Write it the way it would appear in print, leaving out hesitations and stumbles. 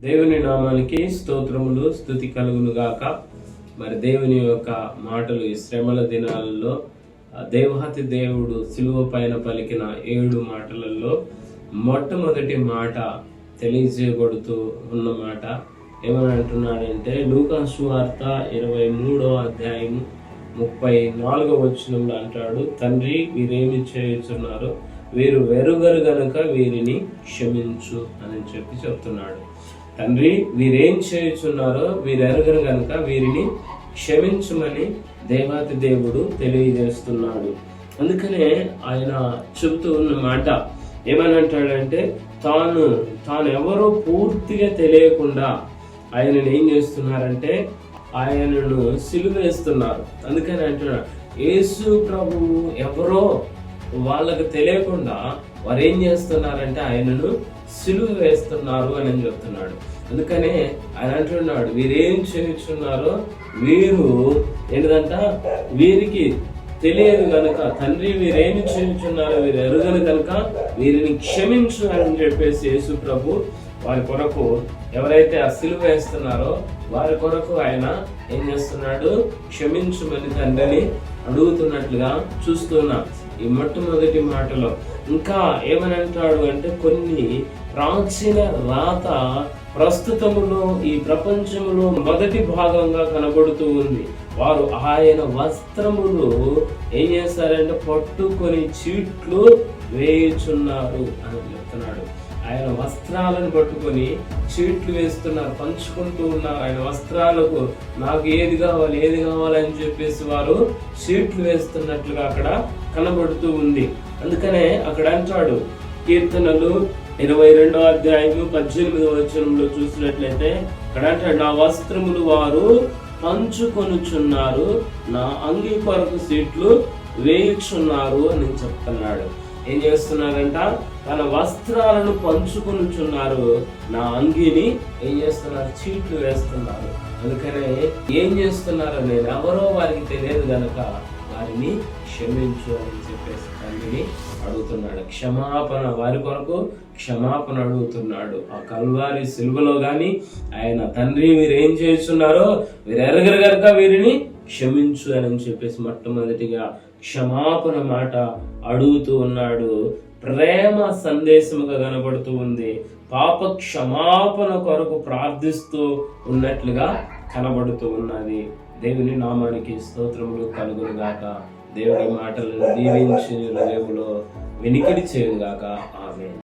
దేవుని నామానికి స్తోత్రములు స్తుతి కలుగును గాక. మరి దేవుని యొక్క మాటలు ఈ శ్రమల దినాలలో దేవాతి దేవుడు సిలువ పైన పలికిన 7 మాటలలో మొట్టమొదటి మాట తెలియజేయబడుతూ ఉన్న మాట ఏమని అంటున్నాడంటే, లూకా సువార్త 23వ అధ్యాయం 34వ వచనంలో అంటాడు, తండ్రి వీరేమి చేయుచున్నారో వీరు వెరుగరు గనుక వీరిని క్షమించు అని చెప్తున్నాడు. తండ్రి వీరేం చేయుచున్నారో వీరెరగరు గనుక వీరిని క్షమించమని దేవాతి దేవుడు తెలియజేస్తున్నాడు. అందుకనే ఆయన చెబుతూ ఉన్న మాట ఏమని అంటాడంటే, తాను ఎవరో పూర్తిగా తెలియకుండా ఆయనను ఏం చేస్తున్నారంటే ఆయనను సిలువేస్తున్నారు. అందుకని అంటున్నాడు, యేసు ప్రభువు ఎవరో వాళ్ళకు తెలియకుండా వారు ఏం చేస్తున్నారంటే ఆయనను సిలువ వేస్తున్నారు అని చెప్తున్నాడు. అందుకనే ఆయన అంటున్నాడు, వీరేం చేయుచున్నారో వీరు ఏంటంట వీరికి తెలియదు కనుక, తండ్రి వీరేమి చేయుచున్నారో వీరు ఎరుగను కనుక వీరిని క్షమించు అని చెప్పేసి యేసు ప్రభు వారి కొరకు ఎవరైతే ఆ సిలువ వేస్తున్నారో వారి కొరకు ఆయన ఏం చేస్తున్నాడు, క్షమించుమని తండ్రిని అడుగుతున్నట్లుగా చూస్తున్నాం ఈ మొట్టమొదటి మాటలో. ఇంకా ఏమని అంటాడు అంటే, కొన్ని ప్రాచీన రాత ప్రస్తుతములో ఈ ప్రపంచములో మొదటి భాగంగా కనబడుతూ ఉంది. వారు ఆయన వస్త్రములు ఏం చేస్తారంటే పట్టుకొని చీట్లు వేయుచున్నారు అని చెప్తున్నాడు. ఆయన వస్త్రాలను పట్టుకొని చీట్లు వేస్తున్నారు, పంచుకుంటూ ఉన్నారు. ఆయన వస్త్రాలకు నాకు ఏది కావాలని చెప్పేసి వారు చీట్లు వేస్తున్నట్లుగా అక్కడ కనబడుతూ ఉంది. అందుకనే అక్కడ అంటాడు, కీర్తనలు 22వ అధ్యాయం 18వ వచనంలో చూసినట్లయితే అక్కడ అంటాడు, నా వస్త్రములు వారు పంచుకొనుచున్నారు, నా అంగీ కొరకు సీట్లు వేయుచున్నారు అని చెప్తున్నాడు. ఏం చేస్తున్నారంట, తన వస్త్రాలను పంచుకొనుచున్నారు, నా అంగీని ఏం చేస్తున్నారు, చీట్లు వేస్తున్నారు. అందుకనే ఏం చేస్తున్నారు, నేను ఎవరో వారికి తెలియదు గనక వారిని క్షమించు అని చెప్పేసి తండ్రిని అడుగుతున్నాడు. క్షమాపణ, వారి కొరకు క్షమాపణ అడుగుతున్నాడు. ఆ కల్వారి సిలువలో గాని ఆయన తండ్రి వీరేం చేస్తున్నారో వీరు ఎరగరు గనక వీరిని క్షమించు అని చెప్పేసి మొట్టమొదటిగా క్షమాపణ మాట అడుగుతూ ఉన్నాడు. ప్రేమ సందేశముగా కనబడుతూ ఉంది. పాప క్షమాపణ కొరకు ప్రార్థిస్తూ ఉన్నట్లుగా కనబడుతూ ఉన్నది. దేవుని నామానికి స్తోత్రములు కలుగును గాక. దేవుడి మాటలను దీవించి హృదయములో వినికిడి చేయును గాక. ఆమేన్.